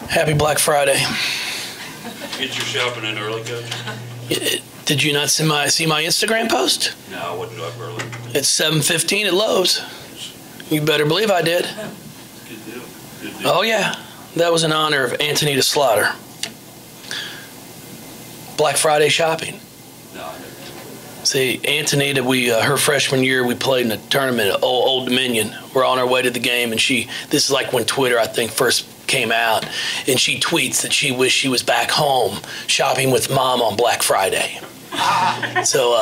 Happy Black Friday. Get your shopping in early, Coach? Did you not see my Instagram post? No, I wasn't up early. It's 7:15 at Lowe's. You better believe I did. Good deal. Good deal. Oh yeah, that was in honor of Antonita Slaughter. Black Friday shopping. No, I didn't. See, Antonita, her freshman year, we played in a tournament at Old Dominion. We're on our way to the game, and this is like when Twitter, I think, first came out, and she tweets that she wished she was back home shopping with Mom on Black Friday. So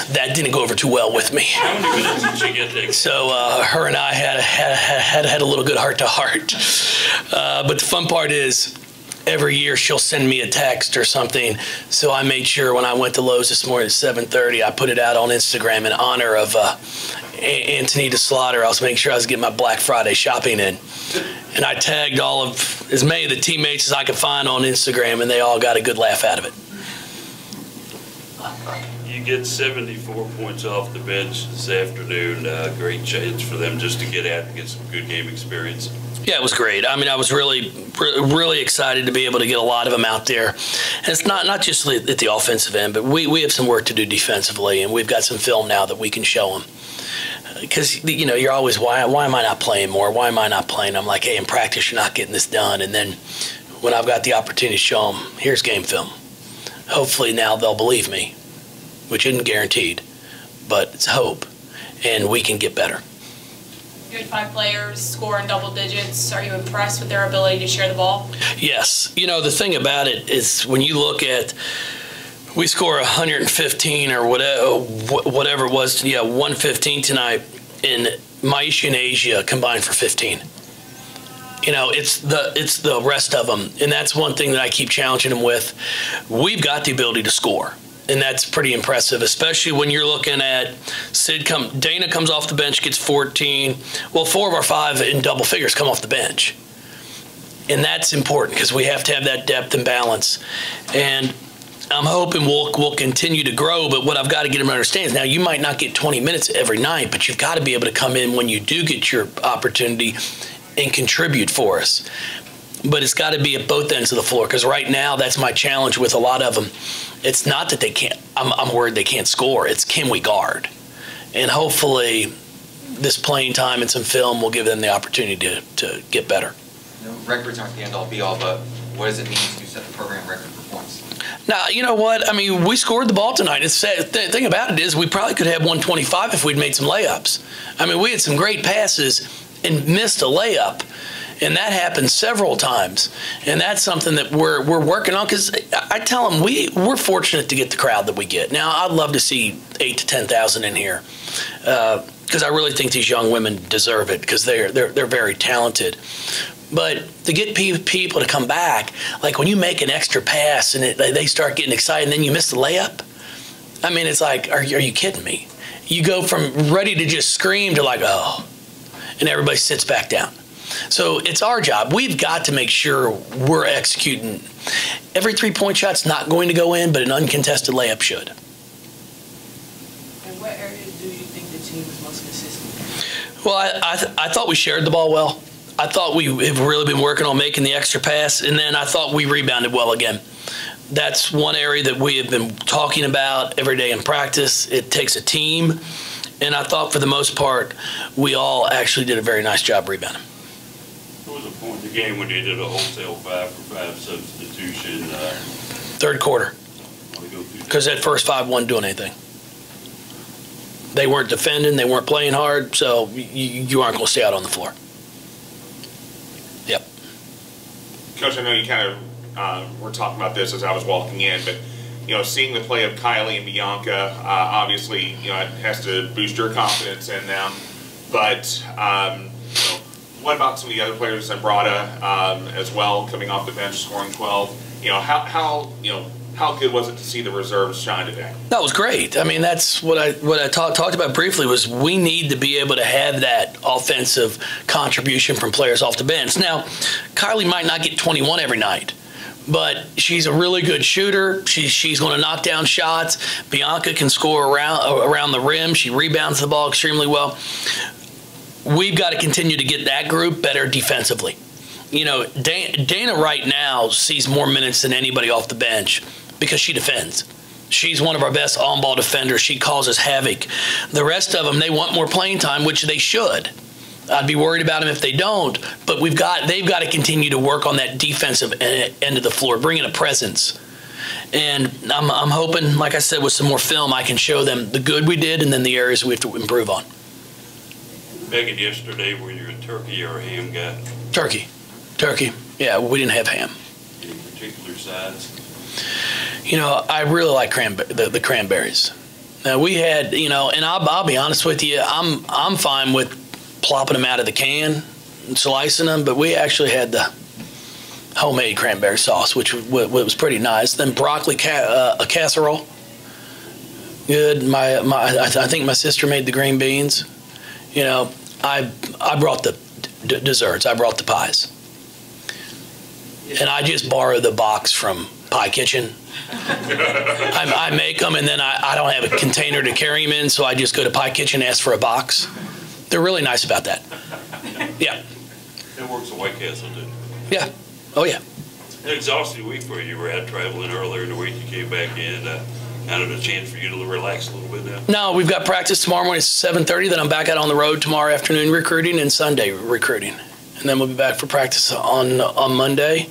that didn't go over too well with me. How many minutes did she get there? So her and I had a little good heart-to-heart. But the fun part is, every year she'll send me a text or something. So I made sure when I went to Lowe's this morning at 7:30, I put it out on Instagram in honor of Antonita Slaughter. I was making sure I was getting my Black Friday shopping in. And I tagged as many of the teammates as I could find on Instagram, and they all got a good laugh out of it. You get 74 points off the bench this afternoon. Great chance for them just to get out and get some good game experience. Yeah, it was great. I mean, I was really excited to be able to get a lot of them out there. And it's not just at the offensive end, but we have some work to do defensively, and we've got some film now that we can show them. Because, you know, you're always, why am I not playing more? Why am I not playing? I'm like, hey, in practice, you're not getting this done. And then when I've got the opportunity to show them, here's game film. Hopefully now they'll believe me, which isn't guaranteed, but it's hope, and we can get better. You had 5 players score in double digits. Are you impressed with their ability to share the ball? Yes. You know, the thing about it is when you look at, we score 115 or whatever it was, 115 tonight, and Maisha and Asia combined for 15. You know, it's the rest of them, and that's one thing that I keep challenging them with. We've got the ability to score, and that's pretty impressive, especially when you're looking at Dana comes off the bench, gets 14. Well, 4 of our 5 in double figures come off the bench, and that's important because we have to have that depth and balance. And I'm hoping we'll continue to grow, but what I've got to get them to understand is now you might not get 20 minutes every night, but you've got to be able to come in when you do get your opportunity and contribute for us. But it's got to be at both ends of the floor, because right now that's my challenge with a lot of them. It's not that they can't, I'm worried they can't score. It's can we guard? And hopefully this playing time and some film will give them the opportunity to get better. You know, records aren't the end-all be-all, but what does it mean to set the program record for points? Now, you know what? I mean, we scored the ball tonight. The thing about it is we probably could have 125 if we'd made some layups. I mean, we had some great passes and missed a layup, and that happened several times. And that's something that we're working on, because I tell them we're fortunate to get the crowd that we get. Now, I'd love to see 8,000 to 10,000 in here, because I really think these young women deserve it, because they're very talented. But to get people to come back, like when you make an extra pass and they start getting excited and then you miss the layup, I mean, it's like, are you kidding me? You go from ready to just scream to like, oh, and everybody sits back down. So it's our job. We've got to make sure we're executing. Every three-point shot's not going to go in, but an uncontested layup should. In what areas do you think the team is most consistent? Well, I thought we shared the ball well. I thought we have really been working on making the extra pass, and then I thought we rebounded well again. That's one area that we have been talking about every day in practice. It takes a team, and I thought for the most part we all actually did a very nice job rebounding. What was the point of the game when you did a wholesale 5-for-5 substitution? Third quarter, because that first 5 wasn't doing anything. They weren't defending, they weren't playing hard, so you aren't going to stay out on the floor. Yep. Coach, I know you kind of were talking about this as I was walking in, but you know, seeing the play of Kylie and Bianca, obviously, you know, it has to boost your confidence in them. But you know, what about some of the other players, Zambrata as well, coming off the bench, scoring 12? You know, how good was it to see the reserves shine today? That was great. I mean, that's what I talked about briefly, was we need to be able to have that offensive contribution from players off the bench. Now, Kylie might not get 21 every night, but she's a really good shooter. She's going to knock down shots. Bianca can score around the rim. She rebounds the ball extremely well. We've got to continue to get that group better defensively. Dana right now sees more minutes than anybody off the bench because she defends. She's one of our best on-ball defenders. She causes havoc. The rest of them, they want more playing time, which they should. I'd be worried about them if they don't, but they've got to continue to work on that defensive end of the floor, bring in a presence. And I'm hoping, like I said, with some more film, I can show them the good we did and then the areas we have to improve on. Megan, yesterday, were you a turkey or a ham guy? Turkey. Yeah, we didn't have ham. Any particular sides? I really like the cranberries. Now we had, and I'll be honest with you, I'm fine with plopping them out of the can and slicing them, but we actually had the homemade cranberry sauce, which was pretty nice. Then broccoli a casserole, good. I think my sister made the green beans. I brought the desserts. I brought the pies, and I just borrowed the box from Pie Kitchen. I make them, and then I don't have a container to carry them in, so I just go to Pie Kitchen and ask for a box. They're really nice about that. Yeah. That works at White Castle, too. Yeah. Oh, yeah. An exhausting week for you. You were out traveling earlier in the week. You came back in. Kind of a chance for you to relax a little bit now? No, we've got practice tomorrow morning at 7:30. Then I'm back out on the road tomorrow afternoon recruiting and Sunday recruiting. And then we'll be back for practice on Monday.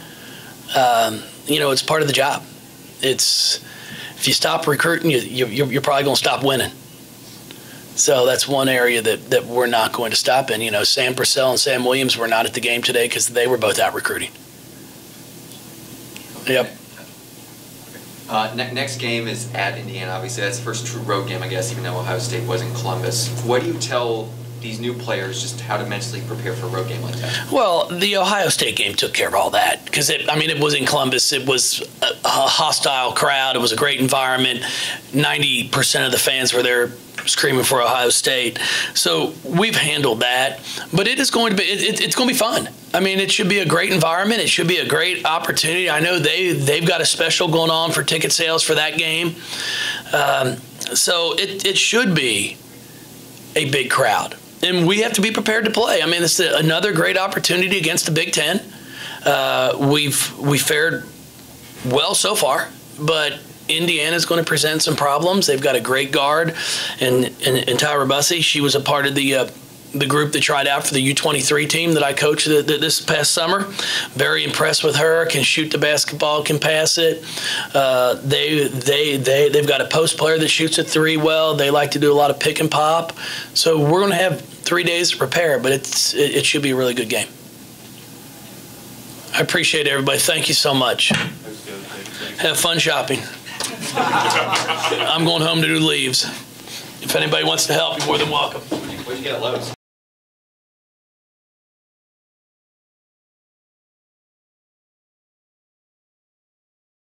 It's part of the job. If you stop recruiting, you're probably going to stop winning. So that's one area that we're not going to stop in. Sam Purcell and Sam Williams were not at the game today because they were both out recruiting. Yep. Next game is at Indiana. Obviously, that's the first true road game, I guess, even though Ohio State was in Columbus. What do you tell these new players just how to mentally prepare for a road game like that? Well, the Ohio State game took care of all that because it was in Columbus. It was a hostile crowd. It was a great environment. 90% of the fans were there screaming for Ohio State. So we've handled that, but it is going to be it's going to be fun. It should be a great environment. It should be a great opportunity. I know they've got a special going on for ticket sales for that game. So it should be a big crowd. And we have to be prepared to play. It's another great opportunity against the Big Ten. We've fared well so far, but Indiana's going to present some problems. They've got a great guard, and Tyra Bussey. She was a part of the group that tried out for the U23 team that I coached this past summer. Very impressed with her. Can shoot the basketball, can pass it. They've got a post player that shoots a three well. They like to do a lot of pick and pop. So we're going to have 3 days to prepare, but it should be a really good game. I appreciate everybody. Thank you so much. Have fun shopping. I'm going home to do leaves. If anybody wants to help, you're more than welcome. Where'd you get at Lowe's?